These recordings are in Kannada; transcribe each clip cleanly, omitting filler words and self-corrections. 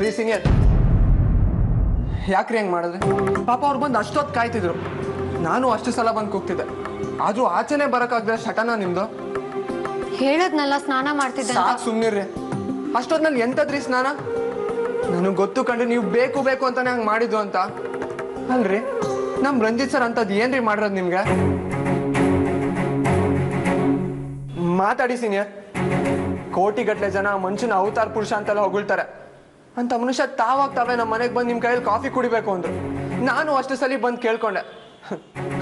ರೀ ಸೀನಿಯರ್, ಯಾಕ್ರಿ ಹೆಂಗೆ ಮಾಡಿದ್ರೆ? ಪಾಪ ಅವ್ರು ಬಂದು ಅಷ್ಟೊತ್ತು ಕಾಯ್ತಿದ್ರು, ನಾನು ಅಷ್ಟು ಸಲ ಬಂದು ಕೂಗ್ತಿದ್ದೆ, ಆದ್ರೂ ಆಚೆನೆ ಬರೋಕ್ಕಾಗದೆ ಶಟನ ನಿಮ್ದು. ಹೇಳದ್ನಲ್ಲ ಸ್ನಾನ ಮಾಡ್ತಿದ್ದೆ. ಸಾಕು ಸುಮ್ಮನಿರ್ರಿ, ಅಷ್ಟೊತ್ನಲ್ಲಿ ಎಂತದ್ರಿ ಸ್ನಾನ? ನನಗೆ ಗೊತ್ತು ಕಂಡ್ರೆ ನೀವು ಬೇಕು ಬೇಕು ಅಂತಾನೆ ಹಂಗೆ ಮಾಡಿದ್ದು ಅಂತ. ಅಲ್ರಿ ನಮ್ ರಂಜಿತ್ ಸರ್ ಅಂತದ್ ಏನ್ರಿ ಮಾಡಿರೋದು ನಿಮ್ಗೆ? ಮಾತಾಡಿ ಸೀನಿಯರ್. ಕೋಟಿಗಟ್ಲೆ ಜನ ಮನುಷ್ಯನ ಅವತಾರ ಪುರುಷ ಅಂತೆಲ್ಲ ಹೊಗಳ್ತಾರೆ, ಅಂತ ಮನುಷ್ಯ ತಾವೇ ನಮ್ಮ ಮನೆಗೆ ಬಂದು ನಿಮ್ಮ ಕೈಯಲ್ಲಿ ಕಾಫಿ ಕುಡಿಬೇಕು ಅಂದ್ರು. ನಾನು ಅಷ್ಟು ಸಲ ಬಂದು ಕೇಳ್ಕೊಂಡೆ,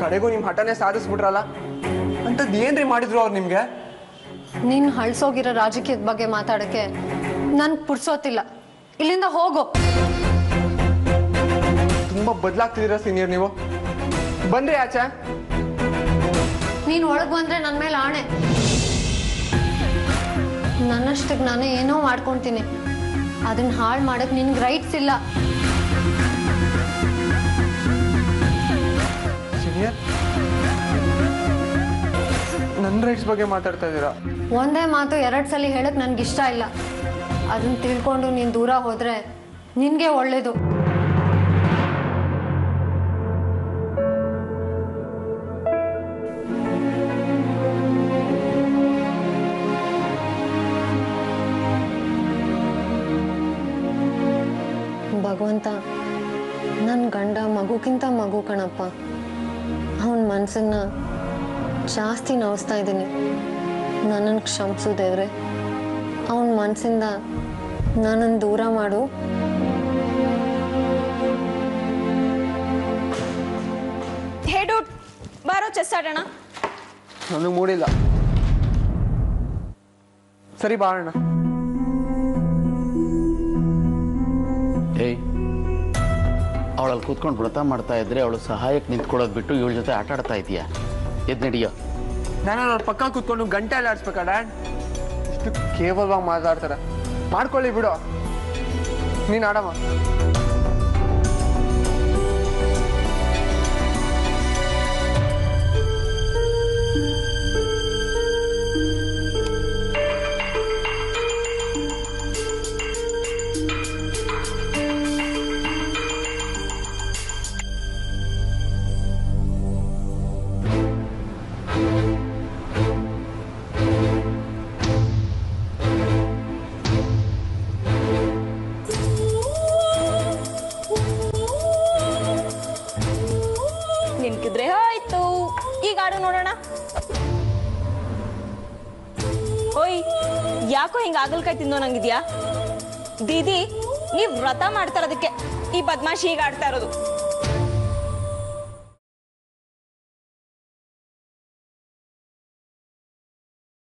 ಕಡೆಗೂ ನಿಮ್ಮ ಹಠನೆ ಸಾಧಿಸ್ಬಿಟ್ರಲ್ಲ. ಅಂತದ್ ಏನ್ರಿ ಮಾಡಿದ್ರು ಅವ್ರು ನಿಮ್ಗೆ? ನೀನ್ ಹಳ್ಸೋಗಿರೋ ರಾಜಕೀಯದ ಬಗ್ಗೆ ಮಾತಾಡಕ್ಕೆ ನನ್ ಪುರ್ಸೋತಿಲ್ಲ, ಇಲ್ಲಿಂದ ಹೋಗೋ. ತುಂಬಾ ಬದಲಾಗ್ತಿದ್ದೀರಾ ಸೀನಿಯರ್ ನೀವು. ಬಂದ್ರಿ ಆಚೆ. ನೀನ್ ಒಳಗ್ ಬಂದ್ರೆ ನನ್ ಮೇಲೆ ಆಣೆ. ನನ್ನಷ್ಟಕ್ಕೆ ನಾನೇ ಏನೋ ಮಾಡ್ಕೊಂತೀನಿ, ಅದನ್ನ ಹಾಳು ಮಾಡಕ್ ನಿನ್ಗೆ ರೈಟ್ಸ್ ಇಲ್ಲ. ಸೀನಿಯರ್, ನನ್ನ ರೈಟ್ಸ್ ಬಗ್ಗೆ ಮಾತಾಡ್ತಾ ಇದ್ದೀರಾ? ಒಂದೇ ಮಾತು 2 ಸಲ ಹೇಳಕ್ ನನ್ಗೆ ಇಷ್ಟ ಇಲ್ಲ. ಅದನ್ನ ತಿಳ್ಕೊಂಡು ನೀನ್ ದೂರ ಹೋದ್ರೆ ನಿನ್ಗೆ ಒಳ್ಳೇದು. ಭಗವಂತ, ನನ್ನ ಗಂಡ ಮಗುಕ್ಕಿಂತ ಮಗು ಕಣಪ್ಪ. ಅವನ ಮನಸ್ಸನ್ನ ಜಾಸ್ತಿ ನೋವಿಸ್ತಾ ಇದ್ದೀನಿ. ನನ್ನನ್ನು ಕ್ಷಮಿಸು ದೇವ್ರೆ. ಅವನ ಮನಸ್ಸಿಂದ ನನ್ನನ್ನು ದೂರ ಮಾಡು. ಹೇ ಡೂಡ್, ಬಾರೋ ಚೆಸ್ ಆಡೋಣ. ನನಗೆ ಮೂಡಿಲ್ಲ. ಸರಿ ಬಾಳೋಣ. ಏಯ್, ಅವಳಲ್ಲಿ ಕೂತ್ಕೊಂಡು ವ್ರತ ಮಾಡ್ತಾ ಇದ್ರೆ ಅವಳು ಸಹಾಯಕ್ಕೆ ನಿಂತ್ಕೊಳ್ಳೋದು ಬಿಟ್ಟು ಇವಳ ಜೊತೆ ಆಟ ಆಡ್ತಾ ಇದೀಯಾ? ಎದ್ ನಡಿಯೋ. ನಾನು ಅವ್ರ ಪಕ್ಕ ಕೂತ್ಕೊಂಡು ಗಂಟೆ ಎಲ್ಲ ಆಡಿಸ್ಬೇಕಾ ಡ್ಯಾಡ್? ಇಷ್ಟು ಕೇವಲವಾಗಿ ಮಾತಾಡ್ತಾರೆ. ಮಾಡ್ಕೊಳ್ಳಿ ಬಿಡು, ನೀನು ಆಡಮ್ಮ. ನಿನ್ಕಿದ್ರೆ ಆಯ್ತು. ಈಗ ಆಡು ನೋಡೋಣ. ಓಯ್, ಯಾಕೋ ಹಿಂಗ ಆಗಲ್ಕಾಯಿ ತಿಂದೋ ನಂಗಿದ್ಯಾ? ದೀದಿ, ನೀವ್ ವ್ರತ ಮಾಡ್ತಾರದಕ್ಕೆ ಈ ಬದ್ಮಾಶಿ ಈಗ ಆಡ್ತಾ ಇರೋದು.